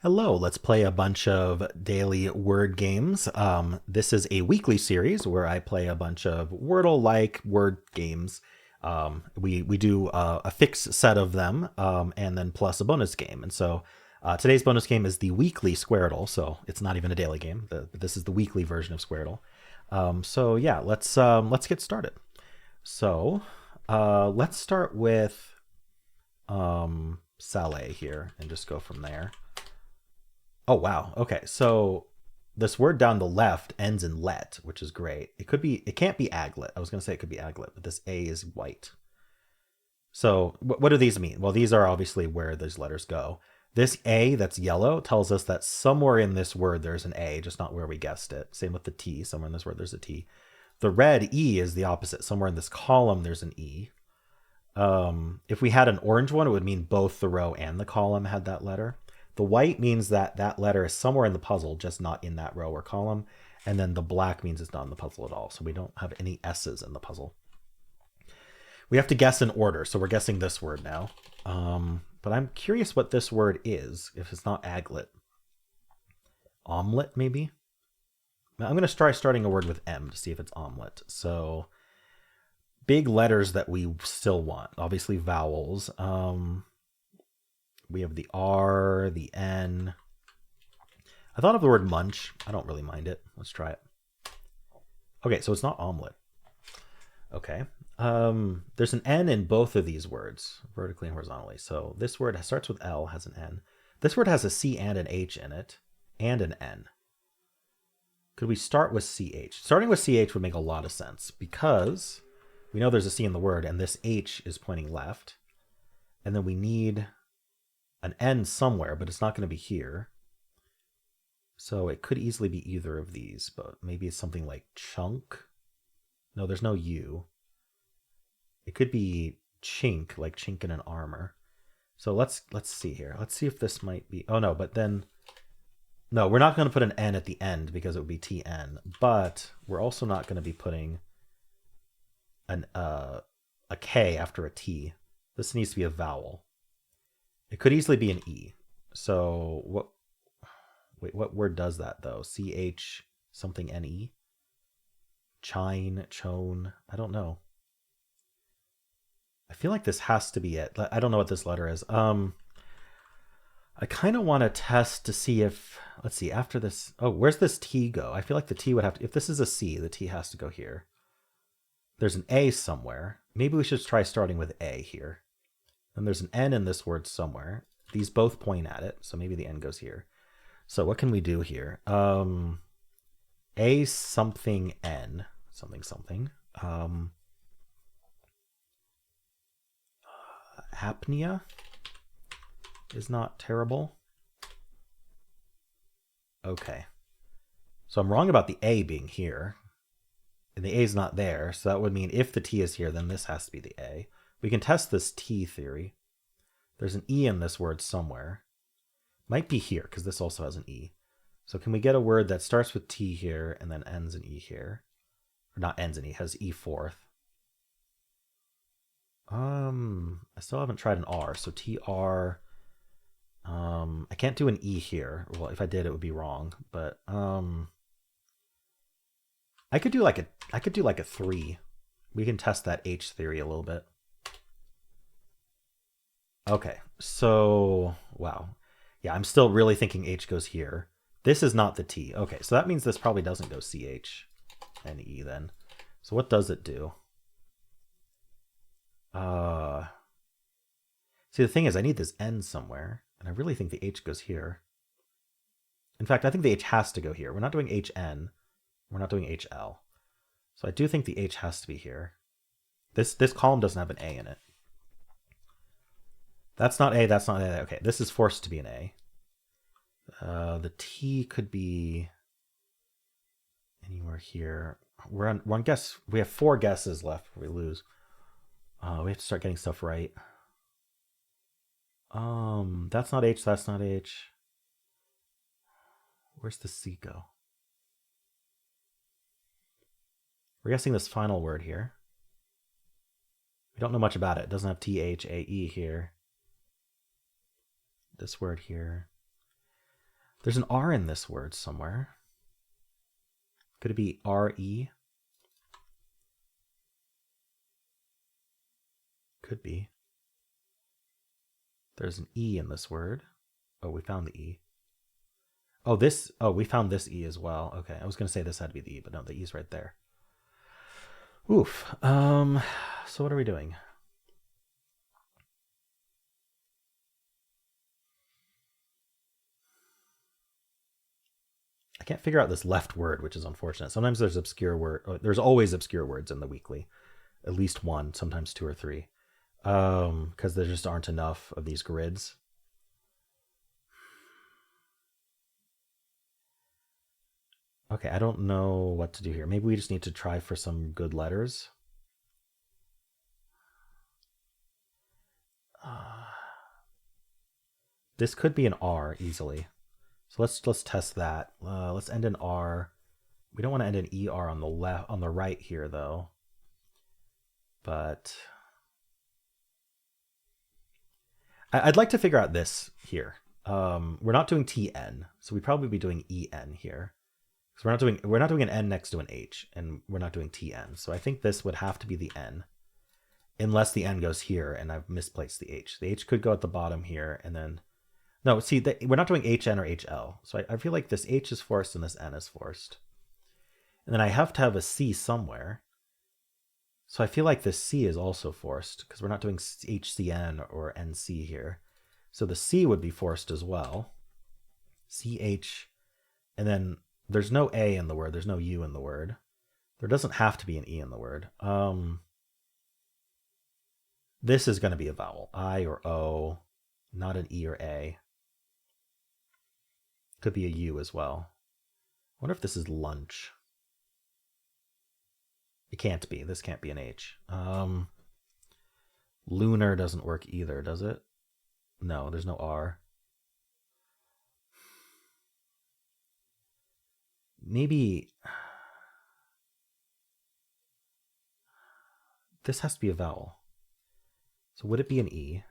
Hello, let's play a bunch of daily word games. This is a weekly series where I play a bunch of Wordle-like word games. We do a fixed set of them, and then plus a bonus game. And so today's bonus game is the weekly Squardle, so it's not even a daily game. This is the weekly version of Squardle. So yeah, let's get started. So let's start with Fusele here and just go from there. Oh wow. Okay. So this word down the left ends in let, which is great. It can't be aglet. I was going to say it could be aglet, but this A is white. So what do these mean? Well, these are obviously where those letters go. This A that's yellow tells us that somewhere in this word there's an A, just not where we guessed it. Same with the T. Somewhere in this word there's a T. The red E is the opposite. Somewhere in this column there's an E. If we had an orange one, it would mean both the row and the column had that letter. The white means that that letter is somewhere in the puzzle, just not in that row or column. And then the black means it's not in the puzzle at all. So we don't have any S's in the puzzle. We have to guess in order. So we're guessing this word now. But I'm curious what this word is, if it's not aglet. Omelet, maybe? I'm going to try starting a word with M to see if it's omelet. So big letters that we still want. Obviously vowels. We have the R, the N. I thought of the word munch. I don't really mind it. Let's try it. Okay, so it's not omelet. Okay. There's an N in both of these words, vertically and horizontally. So this word starts with L, has an N. This word has a C and an H in it, and an N. Could we start with CH? Starting with CH would make a lot of sense because we know there's a C in the word, and this H is pointing left. And then we need an N somewhere, but it's not going to be here. So it could easily be either of these, but maybe it's something like chunk. No, there's no U. It could be chink, like chink in an armor. So let's see here. Let's see if this might be. Oh no, but then no, we're not going to put an N at the end because it would be TN. But we're also not going to be putting a K after a T. This needs to be a vowel. It could easily be an E. So what word does that though? CH something NE? Chine, chone, I don't know. I feel like this has to be it. I don't know what this letter is. I kind of want to test to see if, let's see, after this, oh, where's this T go? I feel like the T would have to, if this is a C, the T has to go here. There's an A somewhere. Maybe we should try starting with A here. And there's an N in this word somewhere. These both point at it, so maybe the N goes here. So what can we do here? A something N, something something. Apnea is not terrible. Okay. So I'm wrong about the A being here. And the A is not there, so that would mean if the T is here, then this has to be the A. We can test this T theory. There's an E in this word somewhere. Might be here, because this also has an E. So can we get a word that starts with T here and then ends in E here? Or not ends in E, has E fourth. I still haven't tried an R, so TR. I can't do an E here. Well, if I did, it would be wrong. But I could do like a 3. We can test that H theory a little bit. Okay, so wow. Yeah, I'm still really thinking H goes here. This is not the T. Okay, so that means this probably doesn't go CH and E then. So what does it do? See, the thing is, I need this N somewhere, and I really think the H goes here. In fact, I think the H has to go here. We're not doing HN. We're not doing HL. So I do think the H has to be here. This column doesn't have an A in it. That's not A, that's not A. Okay, this is forced to be an A. The T could be anywhere here. We're on one guess. We have 4 guesses left before we lose. We have to start getting stuff right. That's not H, that's not H. Where's the C go? We're guessing this final word here. We don't know much about it. It doesn't have THAE here. This word here. There's an R in this word somewhere. Could it be R-E? Could be. There's an E in this word. Oh, we found the E. Oh, we found this E as well. Okay, I was going to say this had to be the E, but no, the E's right there. Oof. So what are we doing? I can't figure out this left word, which is unfortunate. Sometimes there's obscure word. There's always obscure words in the weekly. At least one, sometimes two or three. Because there just aren't enough of these grids. Okay, I don't know what to do here. Maybe we just need to try for some good letters. This could be an R easily. So let's test that. Let's end in R. We don't want to end in ER on the left, on the right here though. But I'd like to figure out this here. We're not doing TN, so we'd probably be doing EN here. Because we're not doing an N next to an H, and we're not doing TN. So I think this would have to be the N. Unless the N goes here and I've misplaced the H. The H could go at the bottom here and then... No, see, we're not doing HN or HL. So I feel like this H is forced and this N is forced. And then I have to have a C somewhere. So I feel like this C is also forced because we're not doing HCN or NC here. So the C would be forced as well. CH. And then there's no A in the word. There's no U in the word. There doesn't have to be an E in the word. This is going to be a vowel. I or O, not an E or A. Could be a U as well. I wonder if this is lunch. It can't be. This can't be an H. Lunar doesn't work either, does it? No, there's no R. Maybe this has to be a vowel. So would it be an E?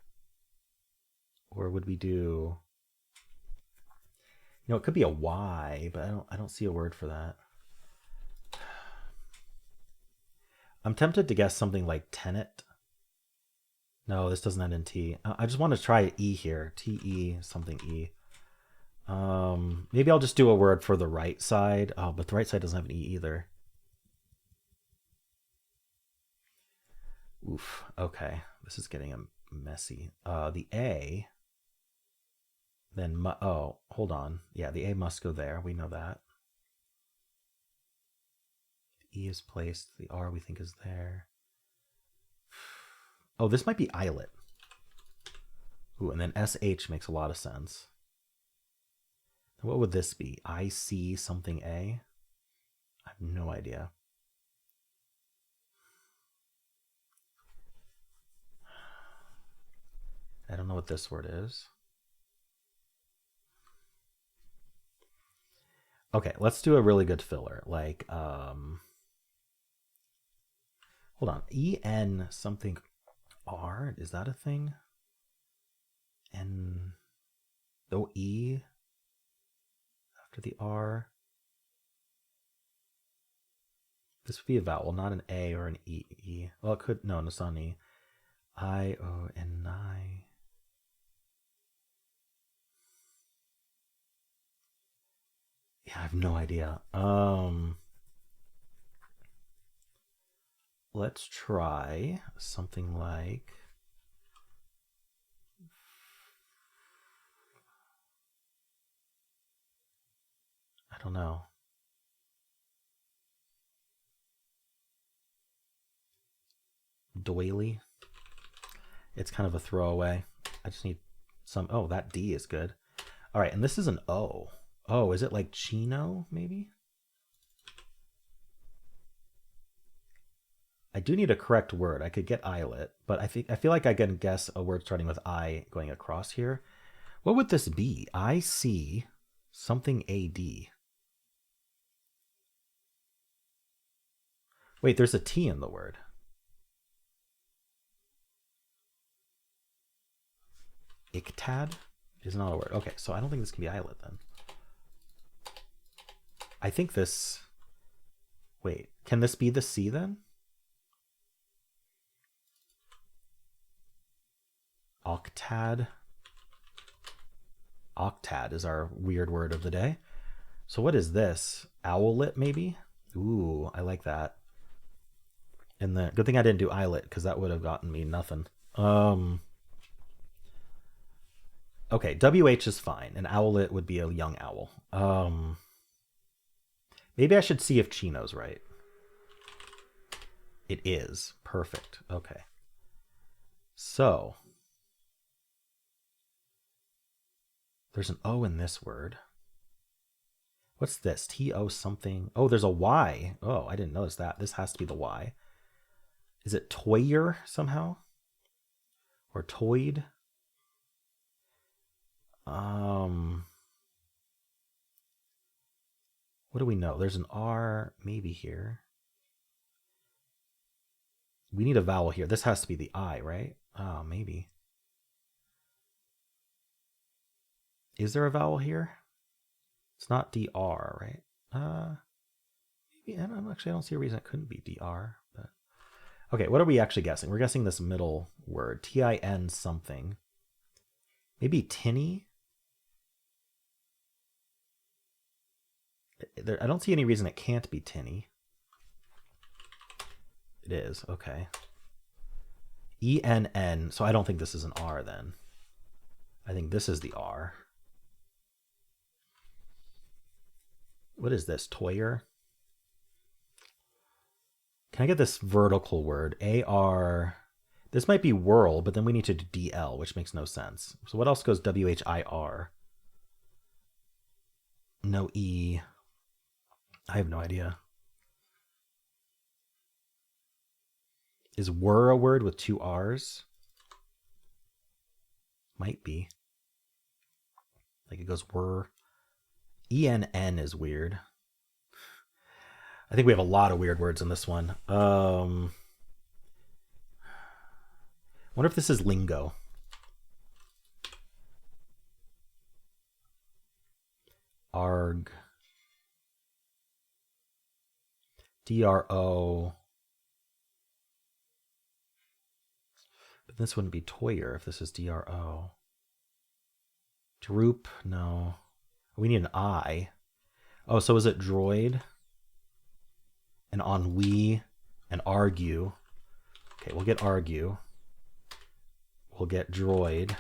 Or would we do... You know, it could be a Y, but I don't see a word for that. I'm tempted to guess something like tenet. No, this doesn't end in T. I just want to try E here. T-E, something E. Maybe I'll just do a word for the right side. Oh, but the right side doesn't have an E either. Oof. Okay. This is getting messy. The A... Then, oh, hold on. Yeah, the A must go there. We know that. The E is placed. The R we think is there. Oh, this might be islet. Ooh, and then SH makes a lot of sense. What would this be? IC something A? I have no idea. I don't know what this word is. Okay, let's do a really good filler. Like, hold on. EN something R? Is that a thing? N... No E after the R. This would be a vowel, not an A or an E. Well, it could... No, it's not an E. I-O-N-I... Yeah, I have no idea. Let's try something like... I don't know. Doily. It's kind of a throwaway. I just need some... Oh, that D is good. All right, and this is an O. Oh, is it like Chino, maybe? I do need a correct word. I could get islet, but I feel like I can guess a word starting with I going across here. What would this be? I see something AD. Wait, there's a T in the word. Ictad is not a word. Okay, so I don't think this can be islet then. I think this... Wait, can this be the C then? Octad. Octad is our weird word of the day. So what is this? Owlet, maybe? Ooh, I like that. And the good thing I didn't do eyelet, because that would have gotten me nothing. Okay, WH is fine. An owlet would be a young owl. Maybe I should see if Chino's right. It is. Perfect. Okay. So there's an O in this word. What's this? T-O something. Oh, there's a Y. Oh, I didn't notice that. This has to be the Y. Is it toyer somehow? Or toyed? What do we know? There's an R maybe here. We need a vowel here. This has to be the I, right? Oh, maybe. Is there a vowel here? It's not DR, right? Maybe. I don't see a reason it couldn't be DR. But okay, what are we actually guessing? We're guessing this middle word, T-I-N something. Maybe tinny. I don't see any reason it can't be tinny. It is, okay. E-N-N, so I don't think this is an R then. I think this is the R. What is this, toyer? Can I get this vertical word? A-R, this might be whirl, but then we need to do D-L, which makes no sense. So what else goes W-H-I-R? No E. I have no idea. Is whir a word with two R's? Might be. Like it goes whir. E-N-N is weird. I think we have a lot of weird words in this one. Wonder if this is lingo. Arg. D-R-O. But this wouldn't be toyer if this is D-R-O. Droop, no. We need an I. Oh, so is it droid? And ennui and argue. Okay, we'll get argue. We'll get droid.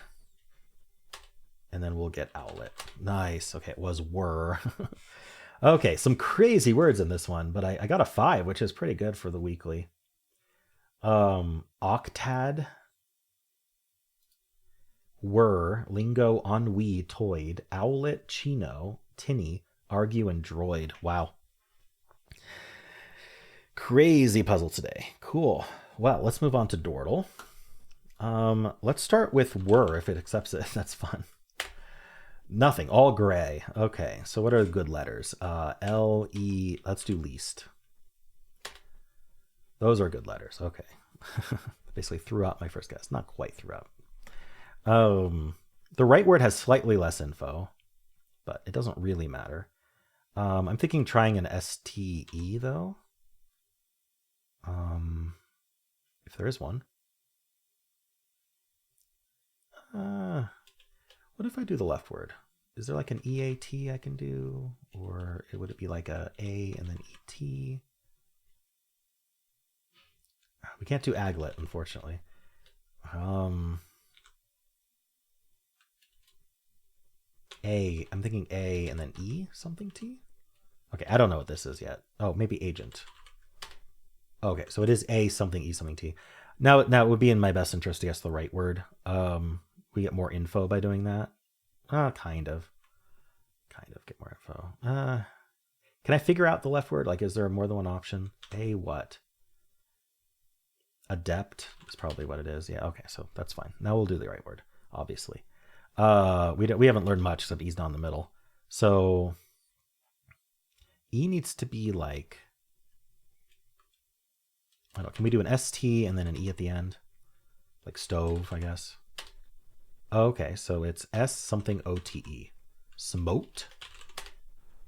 And then we'll get owlet. Nice. Okay, it was whir. Okay, some crazy words in this one, but I got a 5, which is pretty good for the weekly. Octad. Whir, lingo, ennui, toyed, owlet, chino, tinny, argue, and droid. Wow. Crazy puzzle today. Cool. Well, let's move on to Dordle. Let's start with whir if it accepts it. That's fun. Nothing. All gray. Okay, so what are the good letters? L, E. Let's do least. Those are good letters. Okay. Basically threw out my first guess. Not quite threw out. The right word has slightly less info, but it doesn't really matter. I'm thinking trying an STE though. If there is one. What if I do the left word? Is there like an EAT I can do? Or would it be like a and then ET? We can't do aglet, unfortunately. I'm thinking A and then E something T? Okay, I don't know what this is yet. Oh, maybe agent. Okay, so it is A something E something T. Now it would be in my best interest to guess the right word. We get more info by doing that. Kind of get more info. Can I figure out the left word? Like, is there more than one option? A what? Adept is probably what it is. Yeah, okay, so that's fine. Now we'll do the right word, obviously. We haven't learned much except E's down the middle. So E needs to be like, I don't know, can we do an ST and then an E at the end? Like stove, I guess. Okay, so it's S something OTE. Smote.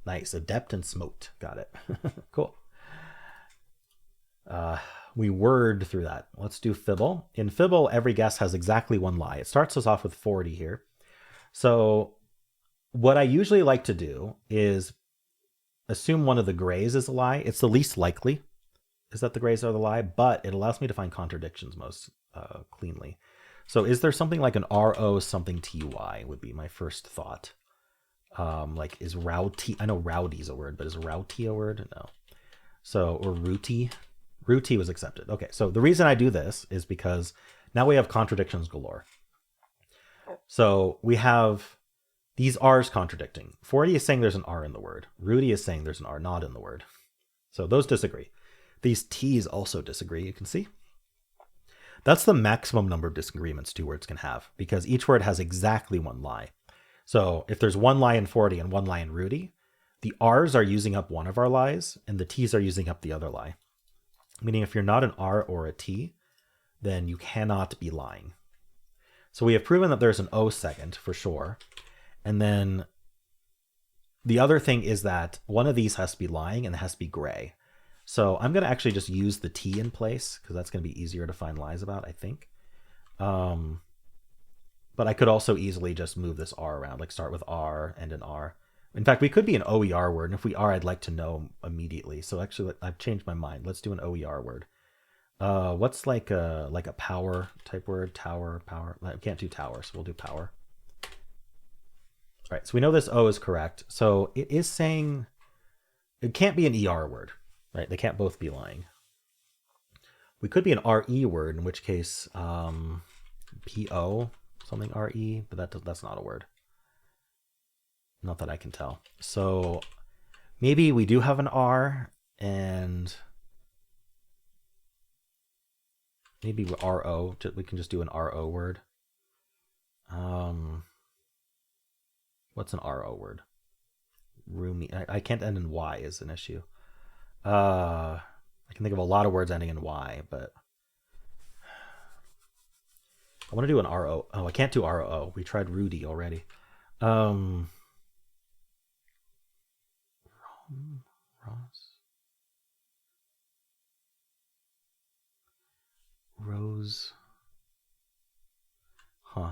Nice. Adept and smote. Got it. Cool. We word through that. Let's do Fibble. In Fibble, every guess has exactly one lie. It starts us off with 40 here. So what I usually like to do is assume one of the grays is a lie. It's the least likely is that the grays are the lie, but it allows me to find contradictions most cleanly. So is there something like an RO something TY would be my first thought. Like is rowdy, I know rowdy's a word, but is rowdy a word? No. So, or rooty. Rooty was accepted. Okay, so the reason I do this is because now we have contradictions galore. So we have these R's contradicting. 40 is saying there's an R in the word. Rooty is saying there's an R not in the word. So those disagree. These T's also disagree, you can see. That's the maximum number of disagreements two words can have, because each word has exactly one lie. So if there's one lie in 40 and one lie in Rooty, the R's are using up one of our lies, and the T's are using up the other lie. Meaning if you're not an R or a T, then you cannot be lying. So we have proven that there's an O second for sure. And then the other thing is that one of these has to be lying and it has to be gray. So I'm going to actually just use the T in place because that's going to be easier to find lies about, I think. But I could also easily just move this R around, like start with R and an R. In fact, we could be an OER word, and if we are, I'd like to know immediately. So actually, I've changed my mind. Let's do an OER word. What's like a power type word? Tower, power. I can't do tower, so we'll do power. All right, so we know this O is correct. So it is saying it can't be an ER word, right? They can't both be lying. We could be an RE word, in which case PO, something RE, but that's not a word. Not that I can tell. So maybe we do have an R, and maybe RO. We can just do an RO word. What's an RO word? Roomy. I can't end in Y is an issue. I can think of a lot of words ending in Y, but I want to do an RO. Oh, I can't do RO. We tried Rudy already. Rose. Huh.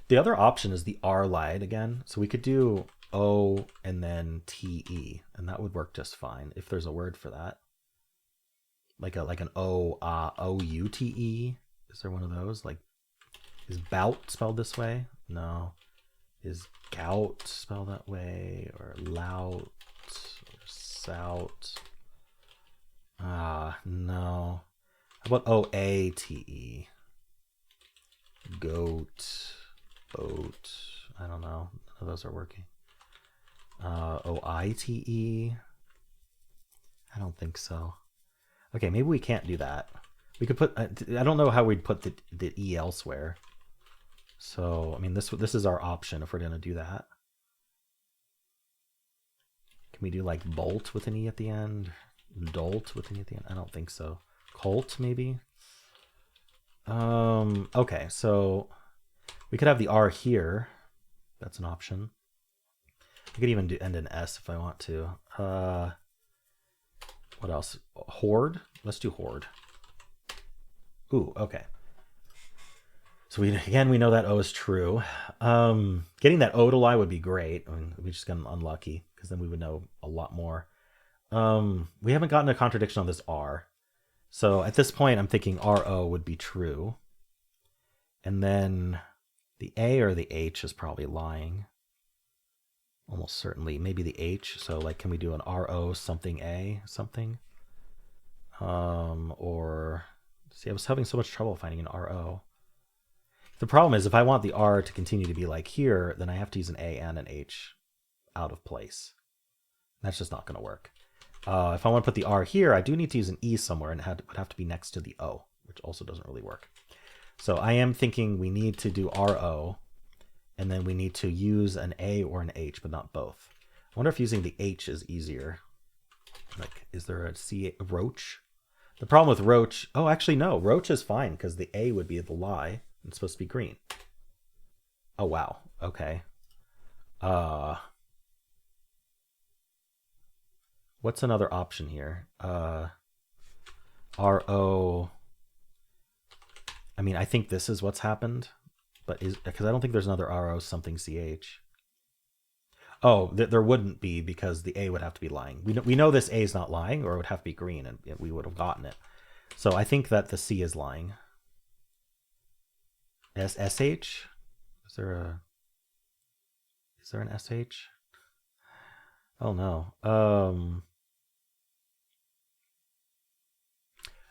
The other option is the R lied again. So we could do O and then TE, and that would work just fine if there's a word for that. Like an O-U-T-E. Is there one of those? Like, is bout spelled this way? No. Is gout spelled that way? Or lout? Or sout? No. How about O-A-T-E? Goat, boat. I don't know. None of those are working. O-I-T-E? I don't think so. Okay, maybe we can't do that. We could put, I don't know how we'd put the E elsewhere. So, I mean, this is our option if we're going to do that. Can we do like bolt with an E at the end? Dolt with an E at the end? I don't think so. Colt, maybe? Okay, so we could have the R here. That's an option. I could even end in S if I want to. What else? Horde? Let's do horde. Ooh, okay. So we know that O is true. Getting that O to lie would be great. I mean, we just got unlucky because then we would know a lot more. We haven't gotten a contradiction on this R. So at this point, I'm thinking RO would be true. And then the A or the H is probably lying. Almost certainly. Maybe the H. So like, can we do an RO something A something? Or, see, I was having so much trouble finding an RO. The problem is if I want the R to continue to be like here, then I have to use an A and an H out of place. That's just not going to work. If I want to put the R here, I do need to use an E somewhere, and it would have to be next to the O, which also doesn't really work. So I am thinking we need to do RO, and then we need to use an A or an H, but not both. I wonder if using the H is easier. Like, is there a C, roach? The problem with roach, oh, actually, no. Roach is fine, because the A would be the lie. It's supposed to be green. Oh, wow. Okay. What's another option here? RO. I mean, I think this is what's happened, but because I don't think there's another RO something CH. Oh, there wouldn't be because the A would have to be lying. We know this A is not lying, or it would have to be green, and we would have gotten it. So I think that the C is lying. SH? Is there an SH? Oh no.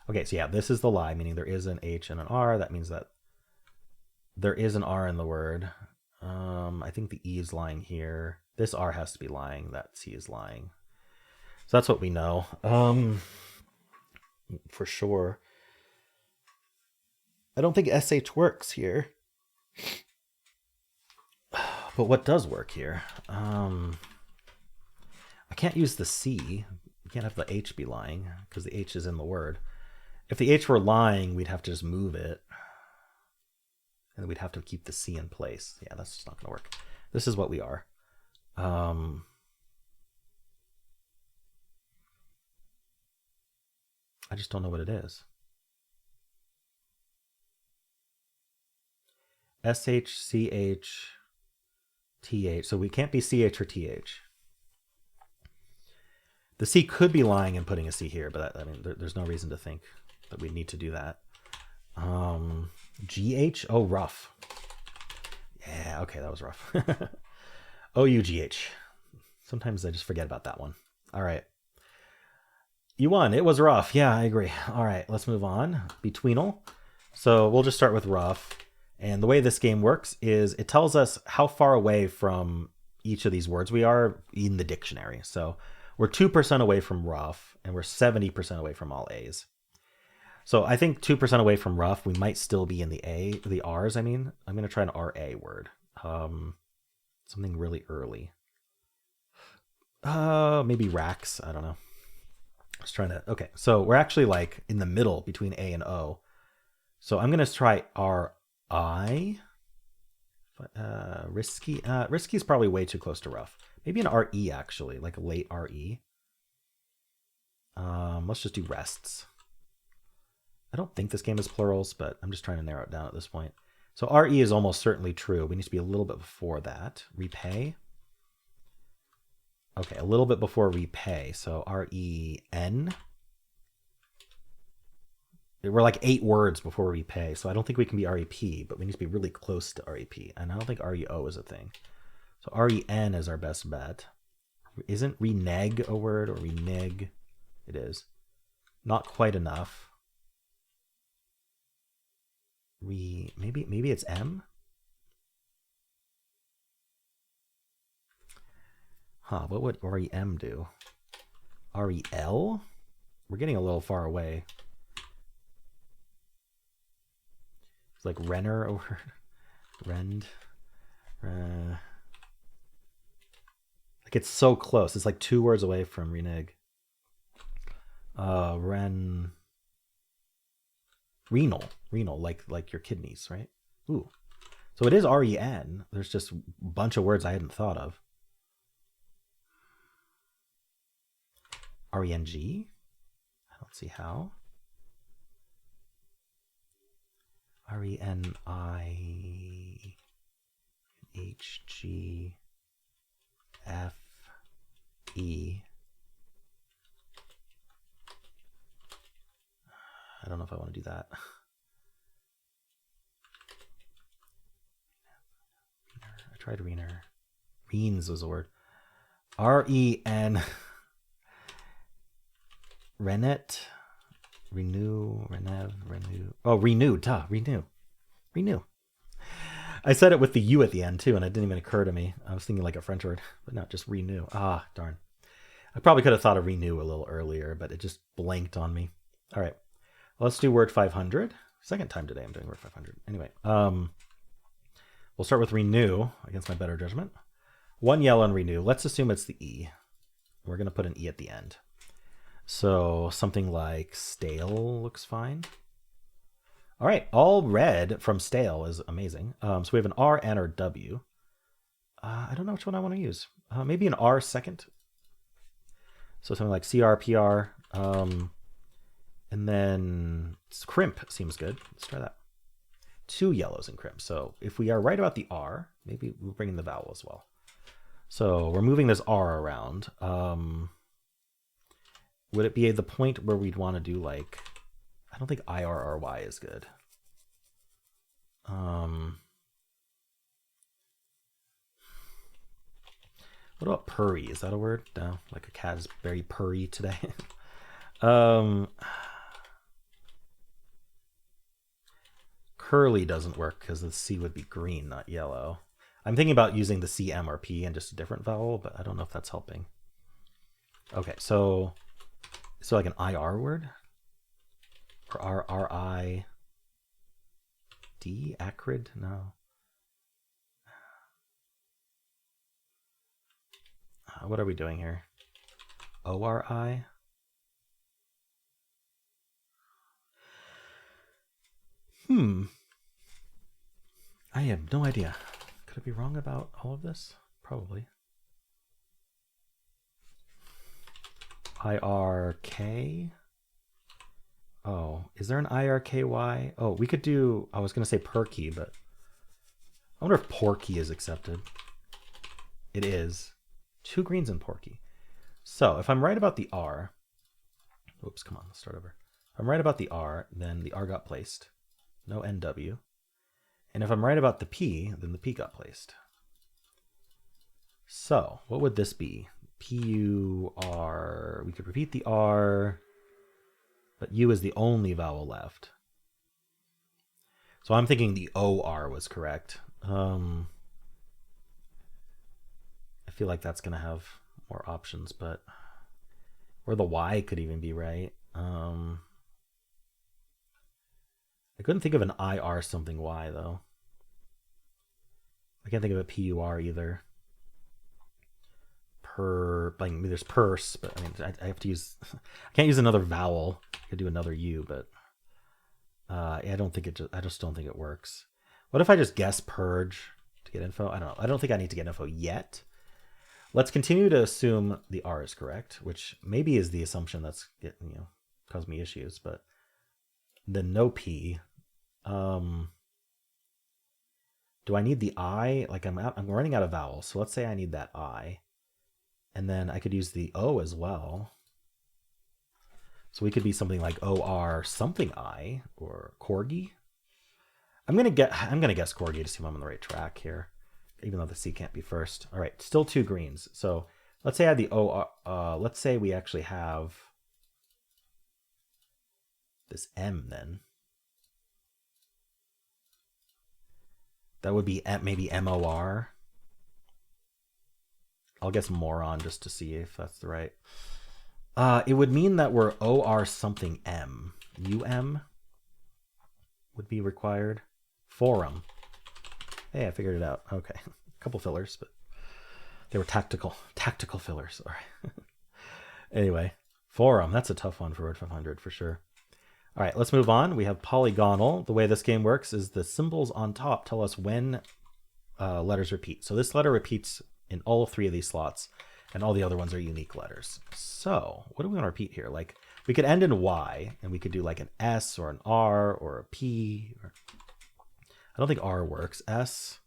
Okay, so yeah, this is the lie, meaning there is an H and an R. That means that there is an R in the word. I think the E is lying here. This R has to be lying. That C is lying. So that's what we know. For sure. I don't think SH works here. But what does work here? I can't use the C. You can't have the H be lying because the H is in the word. If the H were lying, we'd have to just move it. And we'd have to keep the C in place. Yeah, that's just not going to work. This is what we are. I just don't know what it is. SH, CH, TH. So we can't be CH or TH. The C could be lying and putting a C here, but I mean, there's no reason to think that we need to do that. GH? Oh, rough. Yeah, okay, that was rough. OUGH. Sometimes I just forget about that one. All right. You won. It was rough. Yeah, I agree. All right, let's move on. Betweenle. So we'll just start with rough. And the way this game works is it tells us how far away from each of these words we are in the dictionary. So we're 2% away from rough, and we're 70% away from all A's. So I think 2% away from rough, we might still be in the R's, I mean. I'm going to try an RA word. Something really early. Maybe racks. I don't know. I was trying to... Okay, so we're actually like in the middle between A and O. So I'm going to try RI. Risky. Risky is probably way too close to rough. Maybe an RE, actually, like a late RE. Let's just do rests. I don't think this game is plurals, but I'm just trying to narrow it down at this point. So RE is almost certainly true. We need to be a little bit before that. Repay. Okay, a little bit before repay. So REN. We're like 8 words before repay, so I don't think we can be REP, but we need to be really close to REP. And I don't think REO is a thing. So REN is our best bet. Isn't renege a word, or renege? It is. Not quite enough. Maybe it's M? Huh, what would REM do? REL? We're getting a little far away. It's like Renner or Rend. Like it's so close. It's like 2 words away from renege. Renal, like your kidneys, right? Ooh. So it is REN. There's just a bunch of words I hadn't thought of. RENG? I don't see how. RENIHG. FE. I don't know if I want to do that. I tried Reener. Reens was a word. REN. Renet. Renew. Renew. Oh, renew. Duh. Renew. I said it with the U at the end too, and it didn't even occur to me. I was thinking like a French word, but not just renew. Ah, darn. I probably could have thought of renew a little earlier, but it just blanked on me. All right. Let's do word 500. Second time today I'm doing word 500. Anyway, we'll start with renew against my better judgment. 1 yellow and renew. Let's assume it's the E. We're going to put an E at the end. So something like stale looks fine. All right, all red from stale is amazing. So we have an R, N, or W. I don't know which one I want to use. Maybe an R second. So something like CR, PR, and then crimp seems good. Let's try that. 2 yellows in crimp. So if we are right about the R, maybe we'll bring in the vowel as well. So we're moving this R around. Would it be the point where we'd want to do like, I don't think IRRY is good. What about purry? Is that a word? No, like a cat is very purry today. Curly doesn't work because the C would be green, not yellow. I'm thinking about using the C, M, or P and just a different vowel, but I don't know if that's helping. Okay, so is there like an IR word? Or RRI? D? Acrid? No. What are we doing here? ORI? I have no idea. Could I be wrong about all of this? Probably. IRK? Oh, is there an IRKY? Oh, we could do, I was going to say perky, but I wonder if porky is accepted. It is. 2 greens in porky. So if I'm right about the R, oops, come on, let's start over. If I'm right about the R, then the R got placed. No NW. And if I'm right about the P, then the P got placed. So what would this be? PUR. We could repeat the R, but U is the only vowel left. So I'm thinking the OR was correct. I feel like that's going to have more options, but or the Y could even be right. I couldn't think of an IR something Y though. I can't think of a PUR either. Like there's purse, but I mean I have to use. I can't use another vowel. I could do another U, but I don't think it. I just don't think it works. What if I just guess purge to get info? I don't know. I don't think I need to get info yet. Let's continue to assume the R is correct, which maybe is the assumption that's caused me issues. But then no P. Do I need the I? Like I'm running out of vowels. So let's say I need that I. And then I could use the O as well. So we could be something like OR something I or corgi. I'm gonna guess corgi to see if I'm on the right track here, even though the C can't be first. All right, still 2 greens. So let's say I have the OR. Let's say we actually have this M then. That would be maybe MOR. I'll guess moron just to see if that's the right. It would mean that we're OR something M. UM would be required. Forum. Hey, I figured it out. Okay. A couple fillers, but they were tactical fillers. All right. Anyway, forum. That's a tough one for Word 500 for sure. All right, let's move on. We have Polygonle. The way this game works is the symbols on top tell us when letters repeat. So this letter repeats in all 3 of these slots, and all the other ones are unique letters. So what do we want to repeat here? Like we could end in Y, and we could do like an S or an R or a P. I don't think R works. S.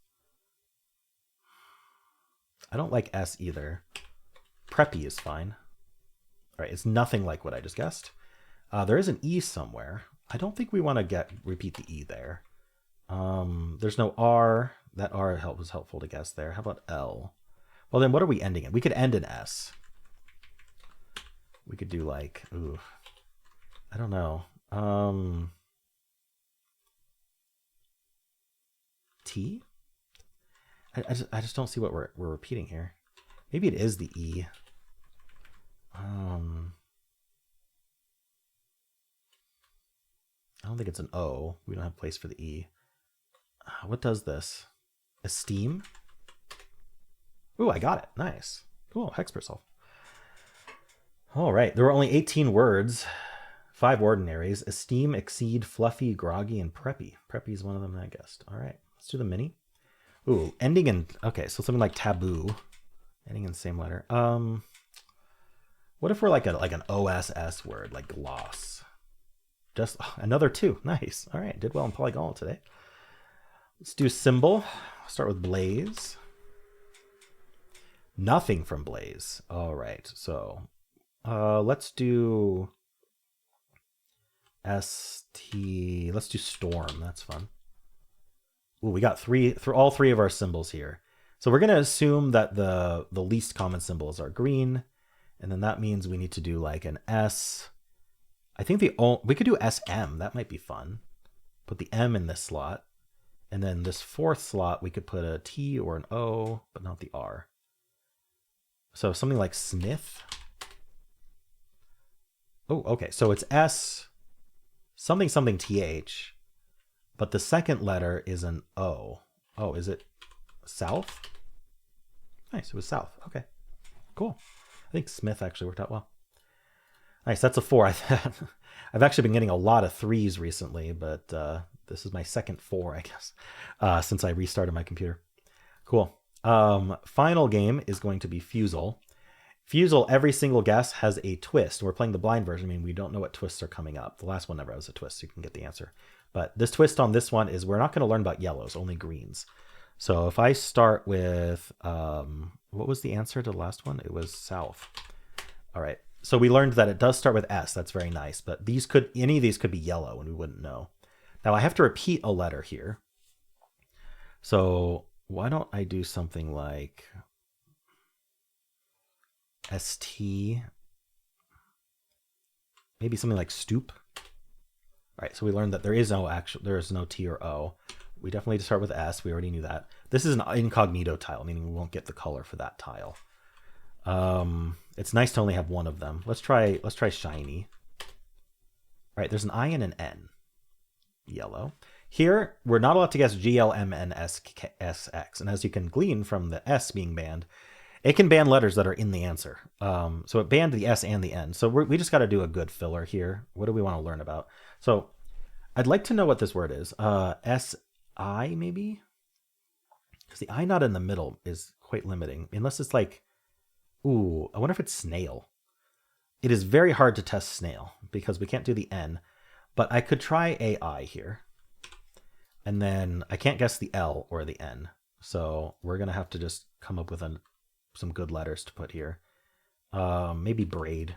I don't like S either. Preppy is fine. All right, it's nothing like what I just guessed. There is an E somewhere. I don't think we want to repeat the E there. There's no R. That R was helpful to guess there. How about L? Well, then what are we ending in? We could end in S. We could do like, ooh, I don't know. T? I just don't see what we're repeating here. Maybe it is the E. I don't think it's an O. We don't have place for the E. What does this? Esteem? Ooh, I got it. Nice. Cool. Hexpress solve. All right. There were only 18 words. 5 ordinaries. Esteem, exceed, fluffy, groggy, and preppy. Preppy is one of them that I guessed. All right. Let's do the mini. Ooh, ending in... Okay, so something like taboo. Ending in the same letter. What if we're like an OSS word, like gloss? Just another 2. Nice. All right, did well in Polygonle today. Let's do Symble. Start with Blaze. Nothing from Blaze. All right, so let's do ST. Let's do Storm. That's fun. Ooh, we got all three of our symbols here. So we're going to assume that the least common symbols are green, and then that means we need to do like an S. I think we could do SM. That might be fun. Put the M in this slot, and then this 4th slot we could put a T or an O, but not the R. So something like Smith. Oh, okay. So it's S something something TH, but the second letter is an O. Oh, is it South? Nice. It was South. Okay, cool. I think Smith actually worked out well. Nice. That's a 4. I've actually been getting a lot of 3s recently, but this is my second 4, I guess, since I restarted my computer. Cool. Final game is going to be Fusele. Fusele, every single guess has a twist. We're playing the blind version, I mean, we don't know what twists are coming up. The last one never has a twist, so you can get the answer. But this twist on this one is we're not going to learn about yellows, only greens. So if I start with, what was the answer to the last one? It was South. All right. So we learned that it does start with S. That's very nice. But any of these could be yellow and we wouldn't know. Now I have to repeat a letter here. So why don't I do something like ST? Maybe something like stoop. All right. So we learned that there is no T or O. We definitely need to start with S. We already knew that. This is an incognito tile, meaning we won't get the color for that tile. It's nice to only have one of them. Let's try shiny. All right, there's an I and an N. Yellow. Here, we're not allowed to guess GLMNSX. And as you can glean from the S being banned, it can ban letters that are in the answer. So it banned the S and the N. So we just got to do a good filler here. What do we want to learn about? So I'd like to know what this word is. SI maybe? Because the I not in the middle is quite limiting. Unless it's like, ooh, I wonder if it's snail. It is very hard to test snail because we can't do the N. But I could try AI here. And then I can't guess the L or the N. So we're going to have to just come up with some good letters to put here. Maybe braid.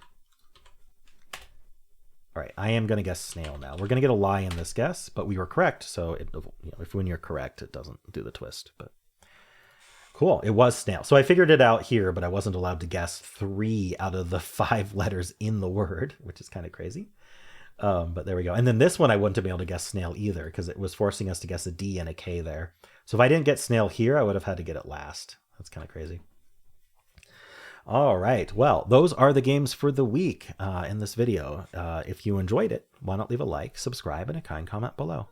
All right, I am going to guess snail now. We're going to get a lie in this guess, but we were correct. So if when you're correct, it doesn't do the twist. But cool, it was snail. So I figured it out here, but I wasn't allowed to guess 3 out of the 5 letters in the word, which is kind of crazy. But there we go. And then this one, I wouldn't have been able to guess snail either because it was forcing us to guess a D and a K there. So if I didn't get snail here, I would have had to get it last. That's kind of crazy. All right. Well, those are the games for the week in this video. If you enjoyed it, why not leave a like, subscribe, and a kind comment below.